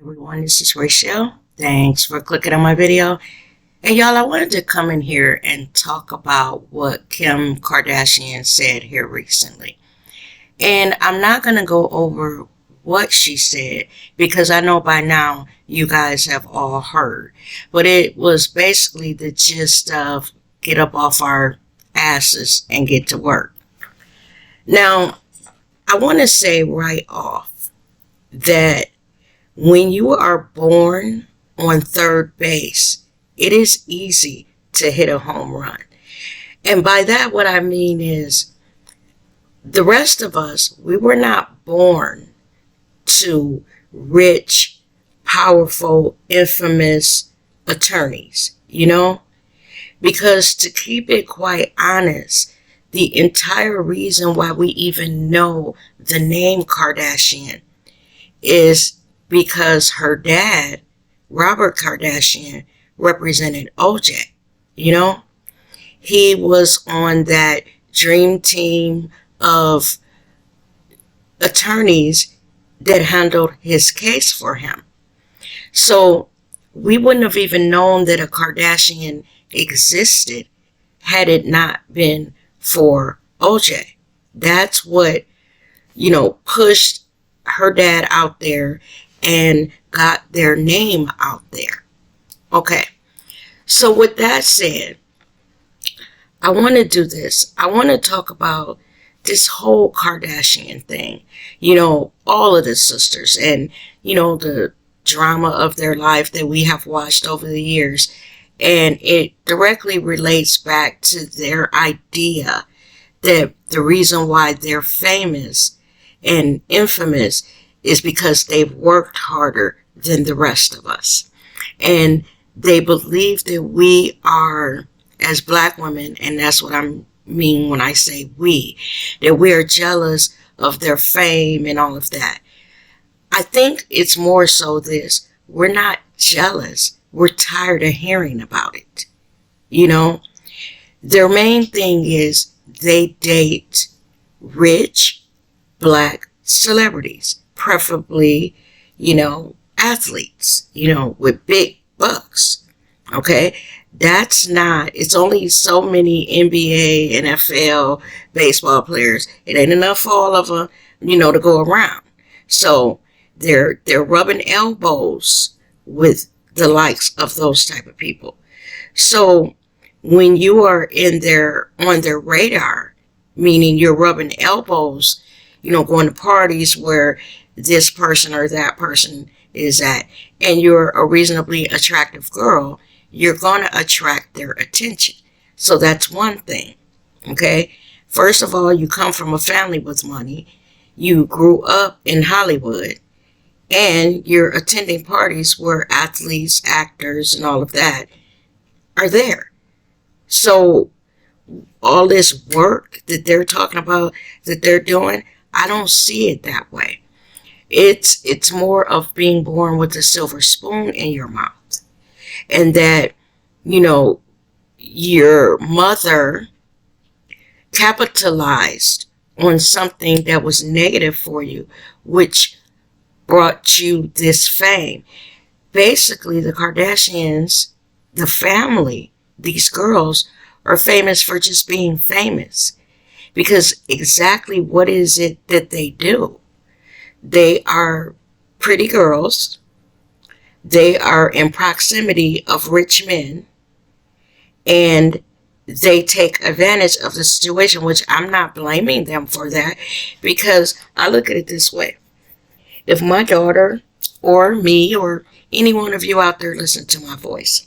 Everyone, this is Rachel. Thanks for clicking on my video. And y'all, I wanted to come in here and talk about what Kim Kardashian said here recently. And I'm not going to go over what she said because I know by now you guys have all heard. But it was basically the gist of get up off our asses and get to work. Now, I want to say right off that when you are born on third base, it is easy to hit a home run. And by that, what I mean is the rest of us, we were not born to rich, powerful, infamous attorneys, Because to keep it quite honest, the entire reason why we even know the name Kardashian is because her dad, Robert Kardashian, represented OJ. He was on that dream team of attorneys that handled his case for him. So we wouldn't have even known that a Kardashian existed had it not been for OJ. That's what, pushed her dad out there and got their name out there. Okay. So with that said, I want to do this. I want to talk about this whole Kardashian thing. All of the sisters and, the drama of their life that we have watched over the years. And it directly relates back to their idea that the reason why they're famous and infamous is because they've worked harder than the rest of us. And they believe that we are, as black women, and that's what I mean when I say we, that we are jealous of their fame and all of that. I think it's more so this. We're not jealous. We're tired of hearing about it. Their main thing is they date rich black celebrities, preferably, athletes, with big bucks. Okay. It's only so many NBA, NFL, baseball players. It ain't enough for all of them, to go around. So they're rubbing elbows with the likes of those type of people. So when you are on their radar, meaning you're rubbing elbows, going to parties where this person or that person is at, and you're a reasonably attractive girl, you're going to attract their attention. So that's one thing. Okay. First of all, you come from a family with money. You grew up in Hollywood, and you're attending parties where athletes, actors, and all of that are there. So all this work that they're talking about, that they're doing, I don't see it that way. It's more of being born with a silver spoon in your mouth. And that, your mother capitalized on something that was negative for you, which brought you this fame. Basically, the Kardashians, the family, these girls are famous for just being famous. Because exactly what is it that they do? They are pretty girls. They are in proximity of rich men. And they take advantage of the situation, which I'm not blaming them for that, because I look at it this way. If my daughter or me or any one of you out there listen to my voice,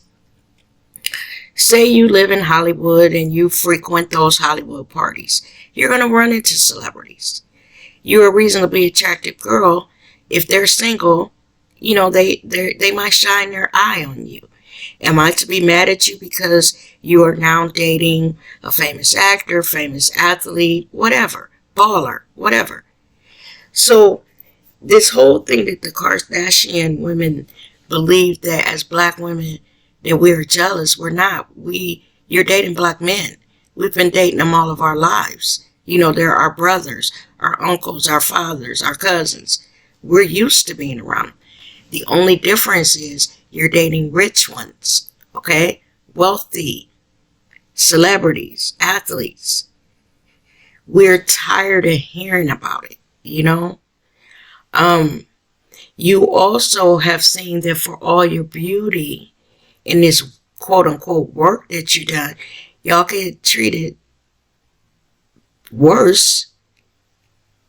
say you live in Hollywood and you frequent those Hollywood parties, you're going to run into celebrities. You're a reasonably attractive girl. If they're single, they might shine their eye on you. Am I to be mad at you because you are now dating a famous actor, famous athlete, whatever, baller, whatever? So this whole thing that the Kardashian women believe that as black women that we're jealous, we're not. You're dating black men. We've been dating them all of our lives. They're our brothers, our uncles, our fathers, our cousins. We're used to being around them. The only difference is you're dating rich ones, okay? Wealthy celebrities, athletes. We're tired of hearing about it, you know? You also have seen that for all your beauty in this quote unquote work that you done, y'all get treated worse,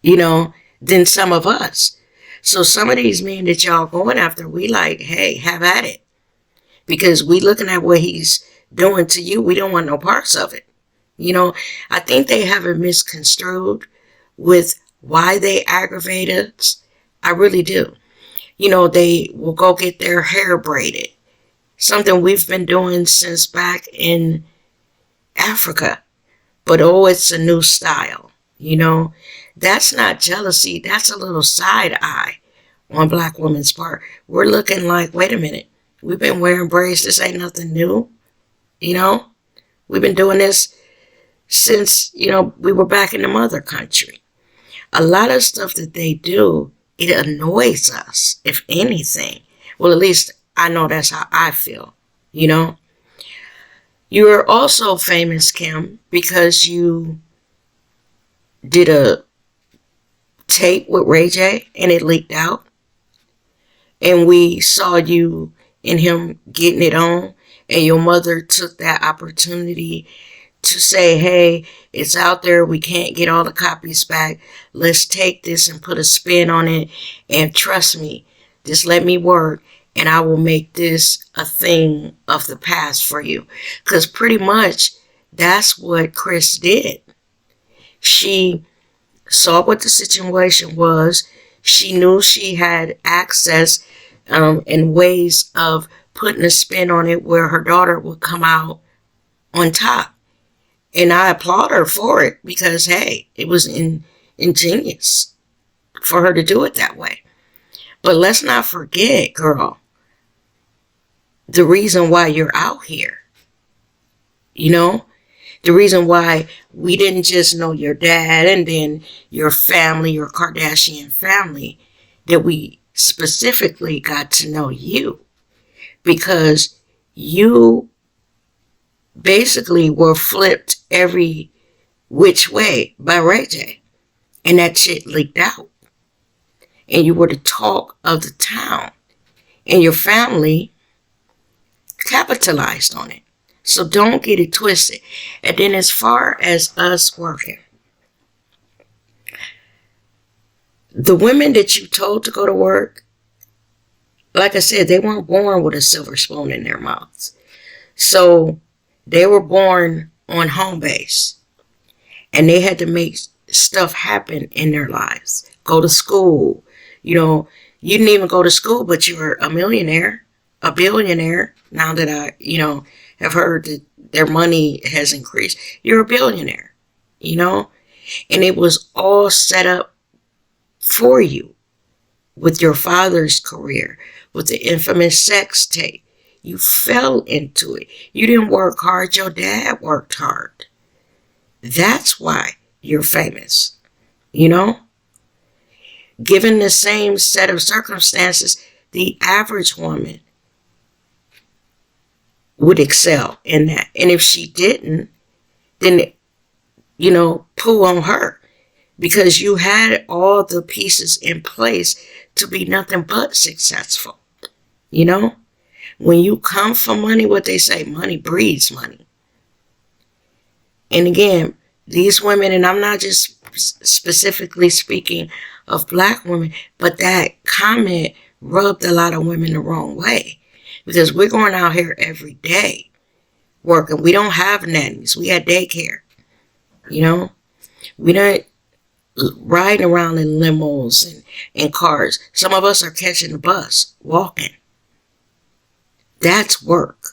you know, than some of us. So some of these men that y'all going after, we like, hey, have at it. Because we looking at what he's doing to you, we don't want no parts of it. You know, I think they have it misconstrued with why they aggravate us. I really do. You know, they will go get their hair braided. Something we've been doing since back in Africa. But oh, it's a new style. You know, that's not jealousy. That's a little side eye on black women's part. We're looking like, wait a minute. We've been wearing braids. This ain't nothing new. You know, we've been doing this since, you know, we were back in the mother country. A lot of stuff that they do, it annoys us, if anything. Well, at least I know that's how I feel, you know. You are also famous, Kim, because you did a tape with Ray J and it leaked out. And we saw you and him getting it on. And your mother took that opportunity to say, hey, it's out there. We can't get all the copies back. Let's take this and put a spin on it. And trust me, just let me work. And I will make this a thing of the past for you. Because pretty much that's what Chris did. She saw what the situation was. She knew she had access and ways of putting a spin on it where her daughter would come out on top. And I applaud her for it because, hey, it was ingenious for her to do it that way. But let's not forget, girl, the reason why you're out here. You know, the reason why we didn't just know your dad and then your family, your Kardashian family, that we specifically got to know you. Because you basically were flipped every which way by Ray J. And that shit leaked out. And you were the talk of the town. And your family capitalized on it. So don't get it twisted. And then as far as us working, the women that you told to go to work, like I said, they weren't born with a silver spoon in their mouths. So they were born on home base. And they had to make stuff happen in their lives. Go to school. You know, you didn't even go to school, but you were a millionaire, a billionaire. Now that I, you know, have heard that their money has increased. You're a billionaire, you know. And it was all set up for you with your father's career, with the infamous sex tape. You fell into it. You didn't work hard. Your dad worked hard. That's why you're famous, you know. Given the same set of circumstances, the average woman would excel in that. And if she didn't, then, you know, poo on her. Because you had all the pieces in place to be nothing but successful. You know? When you come for money, what they say, money breeds money. And again, these women, and I'm not just specifically speaking of black women, but that comment rubbed a lot of women the wrong way. Because we're going out here every day working. We don't have nannies. We had daycare. You know? We don't riding around in limos and cars. Some of us are catching the bus, walking. That's work.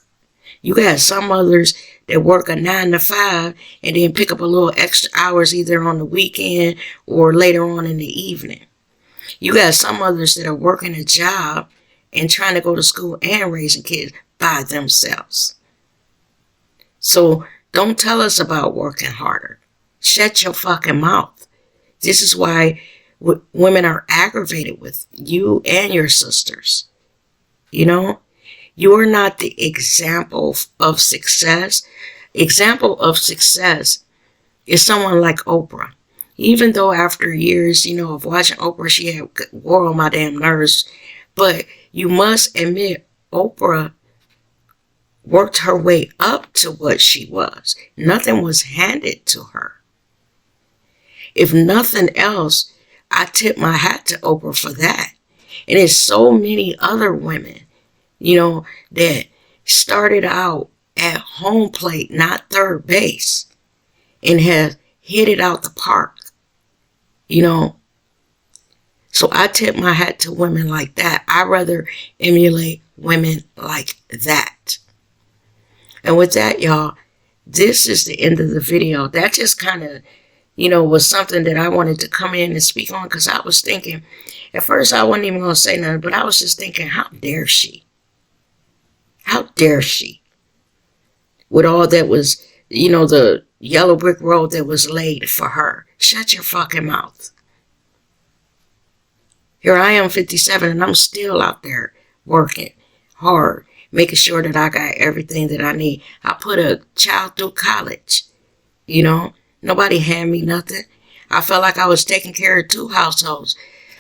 You got some others that work a 9 to 5 and then pick up a little extra hours either on the weekend or later on in the evening. You got some others that are working a job and trying to go to school and raising kids by themselves. So don't tell us about working harder. Shut your fucking mouth. This is why women are aggravated with you and your sisters. You know, you're not the example of success. Example of success is someone like Oprah. Even though after years, of watching Oprah, she had wore on my damn nerves. But you must admit, Oprah worked her way up to what she was. Nothing was handed to her. If nothing else, I tip my hat to Oprah for that. And there's so many other women, that started out at home plate, not third base, and have hit it out the park, So I tip my hat to women like that. I rather emulate women like that. And with that, y'all, this is the end of the video. That just kind of, was something that I wanted to come in and speak on, because I was thinking, at first I wasn't even going to say nothing, but I was just thinking, how dare she? How dare she? With all that was, the yellow brick road that was laid for her. Shut your fucking mouth. Here I am, 57, and I'm still out there working hard, making sure that I got everything that I need. I put a child through college, Nobody handed me nothing. I felt like I was taking care of two households.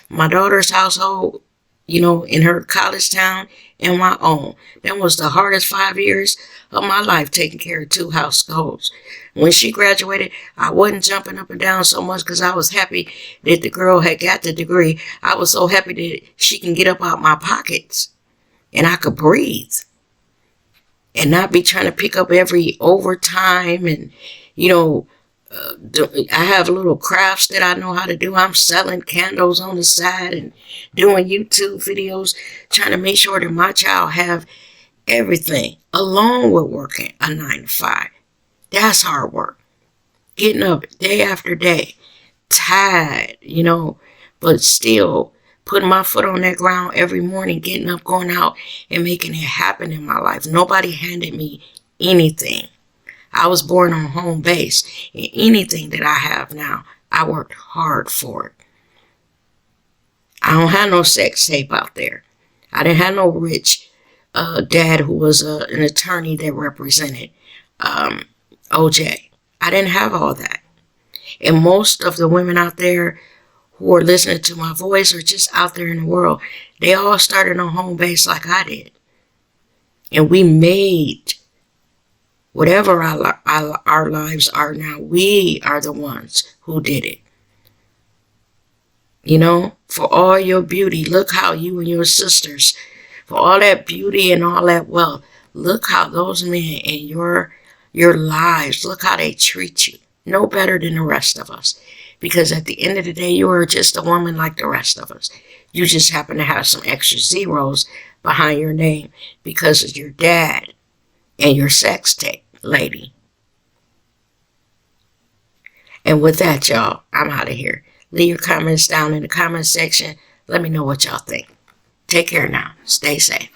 My daughter's household, in her college town, and my own. That was the hardest 5 years of my life, taking care of two households. When she graduated, I wasn't jumping up and down so much because I was happy that the girl had got the degree. I was so happy that she can get up out my pockets and I could breathe and not be trying to pick up every overtime. And, I have little crafts that I know how to do. I'm selling candles on the side and doing YouTube videos, trying to make sure that my child have everything, along with working a 9 to 5. That's hard work. Getting up day after day, tired, but still putting my foot on that ground every morning, getting up, going out, and making it happen in my life. Nobody handed me anything. I was born on home base, and anything that I have now, I worked hard for it. I don't have no sex tape out there. I didn't have no rich dad who was an attorney that represented OJ. I didn't have all that. And most of the women out there who are listening to my voice or just out there in the world, they all started on home base like I did. And we made whatever our lives are now, we are the ones who did it. For all your beauty, look how you and your sisters, for all that beauty and all that wealth, look how those men in your lives, look how they treat you. No better than the rest of us. Because at the end of the day, you are just a woman like the rest of us. You just happen to have some extra zeros behind your name because of your dad and your sex tape, lady. And with that, y'all, I'm out of here. Leave your comments down in the comment section. Let me know what y'all think. Take care now. Stay safe.